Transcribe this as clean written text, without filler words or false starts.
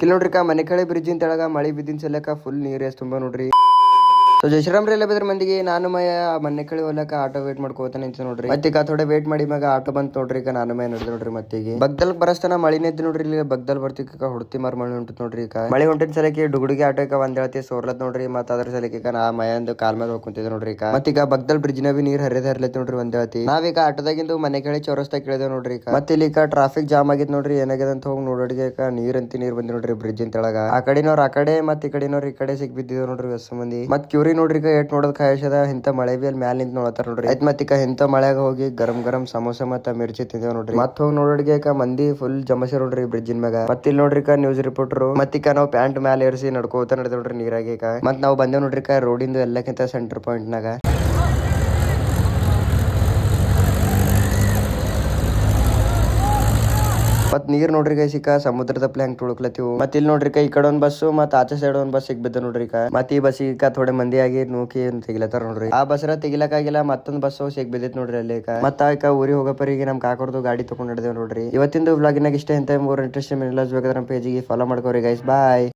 Kill ನೋಡ್ರಿ ಮನೆ ಕಡೆ ಬ್ರಿಡ್ಜಿನ ತೆಳಗ ಮಳಿ ಬಿದ್ದಿನ ಸಲಕ ಫುಲ್ ನೀರ್ ಎಸ್ ತುಂಬ ನೋಡ್ರಿ. ಸೊ ಜಯಶ್ರಾಮ್ ಎಲ್ಲ ಬಿದ್ರ ಮಂದಿಗೆ ನಾನು ಮಯ ಮನೆ ಕಡೆ ಹೋಗ್ಲಕ್ಕ ಆಟೋ ವೇಟ್ ಮಾಡ್ಕೋತ ನಿಂತ ನೋಡ್ರಿ. ಮತ್ತೀಗ ಥೋಡೆ ವೇಟ್ ಮಾಡಿ ಮ್ಯಾಗ ಆಟೋ ಬಂತ್ ನೋಡ್ರಿ. ಈಗ ನಾನು ಮಯ ನಡೆದ್ ನೋಡ್ರಿ. ಮತ್ತೀಗ ಬಗ್ದಲ್ ಬರಸ್ತನ ಮಳಿನೇ ಇದ್ದು ನೋಡ್ರಿ. ಇಲ್ಲಿ ಬಗ್ದಲ್ ಬರ್ತಿಕ ಹೊಡ್ತಿ ಮಾರ್ ಮಳಿ ಹೊಂಟತ್ ನೋಡ್ರಿ. ಈಗ ಮಳಿ ಹೊಂಟಿನ ಸಲಕ್ಕೆ ಡುಗುಡಿಗೆ ಆಟೋಕ ಒಂದ್ ಹೇಳ್ತಿ ಸೋರ್ಲತ್ ನೋಡ್ರಿ. ಮತ್ ಅದ್ರ ಸಲಕ್ಕೆ ನಾ ಮಯಂದು ಕಾಲ್ ಮೇಲೆ ಹೋಗ್ಕೊಂತಿದ್ದೆ ನೋಡ್ರಿ. ಈಗ ಮತ್ತೀಗ ಬಗ್ದಲ್ ಬ್ರಿಡ್ಜ್ನ ಬಿ ನೀರ್ ಹರಿಯತ್ ನೋಡ್ರಿ. ಒಂದ್ ಹೇಳ್ತಿ ನಾವೀಗ ಆಟೋದಾಗಿಂದು ಮನೆ ಕಡೆ ಚೌರಸ್ತಾ ಕೇಳಿದೇವ್ ನೋಡ್ರಿ. ಮತ್ತೆ ಇಲ್ಲಿ ಟ್ರಾಫಿಕ್ ಜಾಮ್ ಆಗಿದ್ ನೋಡ್ರಿ. ಏನಾಗ್ಯದ ಅಂತ ಹೋಗಿ ನೋಡೋಡಿಗೆ ನೀರ್ ಬಂದಿ ನೋಡ್ರಿ ಬ್ರಿಡ್ಜ್ ತೆಳಗ. ಆ ಕಡೆನವ್ರ ಆ ಕಡೆ ಮತ್ ಈ ಕಡೆನವ್ರ ಈ ಕಡೆ ಸಿಗ್ ಬಿದ್ದಿದ್ದೇವ್ ನೋಡ್ರಿ. ಹೊಸ ಮಂದಿ ಮತ್ ಕ್ಯೂರಿ ನೋಡ್ರಿ. ಎಟ್ ನೋಡೋದ್ ಖಾಯಶದ ಇಂತ ಮಳೆ ಬಿ ಅಲ್ಲಿ ಮ್ಯಾಲ ನಿಂತ ನೋಡತಾರ ನೋಡ್ರಿ. ಆಯ್ತ್ ಮತ್ತೀಗ ಇಂತ ಮಳೆಯಾಗ ಹೋಗಿ ಗರಂ ಗರಂ ಸಮೋಸ ಮತ್ತ ಮಿರ್ಚಿ ತಿಂದೇವ್ ನೋಡ್ರಿ. ಮತ್ ಹೋಗಿ ನೋಡೋಡಿಗೆ ಮಂದಿ ಫುಲ್ ಜಮಸೆ ನೋಡ್ರಿ ಬ್ರಿಡ್ಜಿನ್ ಮ್ಯಾಗ. ಮತ್ ಇಲ್ಲಿ ನೋಡ್ರಿ ನ್ಯೂಸ್ ರಿಪೋರ್ಟರ್ ಮತ್ತೀಗ ನಾವು ಪ್ಯಾಂಟ್ ಮ್ಯಾಲ ಏರಿಸಿ ನಡ್ಕೋತ ನಡೆದ ನೋಡ್ರಿ ನೀರಾಗ. ಮತ್ ನಾವು ಬಂದೇವ್ ನೋಡ್ರಿ ರೋಡಿಂದು ಎಲ್ಲಕ್ಕಿಂತ ಸೆಂಟರ್ ಪಾಯಿಂಟ್ ನಾಗ. ಮತ್ ನೀರ್ ನೋಡ್ರಿ ಸಿಕ್ಕ ಸಮುದ್ರದ ಪ್ಲೇ ಹಂಗ್ ತುಳುಕ್ಲತ್ತೀವಿ. ಮತ್ ಇಲ್ಲಿ ನೋಡ್ರಿ ಈ ಕಡೆ ಒಂದ್ ಬಸ್ ಮತ್ ಆಚೆ ಸೈಡ್ ಒಂದ್ ಬಸ್ ಸಿಗ್ಬಿದ್ದ ನೋಡ್ರಿ. ಮತ್ ಈ ಬಸ್ ಥೋಡೆ ಮಂದಿ ಆಗಿ ನೂಕಿ ತೆಗಿಲತ್ತಾರ ನೋಡ್ರಿ. ಆ ಬಸ್ರ ತೆಗಿಲಕ್ಕಾಗಿಲ್ಲ ಮತ್ತೊಂದ್ ಬಸ್ ಸಿಗ್ ಬಿದ್ದಿತ್ ನೋಡ್ರಿ ಅಲ್ಲಿ. ಮತ್ತ ಊರಿಗೆ ಹೋಗೋ ಪರಿಗೆ ನಮ್ ಕಾಕರ್ದು ಗಾಡಿ ತಗೊಂಡ್ ನಡೆದೇವ್ ನೋಡ್ರಿ. ಇವತ್ತಿಂದು ವ್ಲಾಗಿನಾಗ ಇಷ್ಟ ಇಂತ ಮೂರ್ ಇಂಟ್ರೆಸ್ಟ್ ಬೇಕಾದ್ರೆ ನಮ್ಮ ಪೇಜಿಗೆ ಫಾಲೋ ಮಾಡ್ಕೋರಿ ಗೈಸ್. ಬಾಯ್.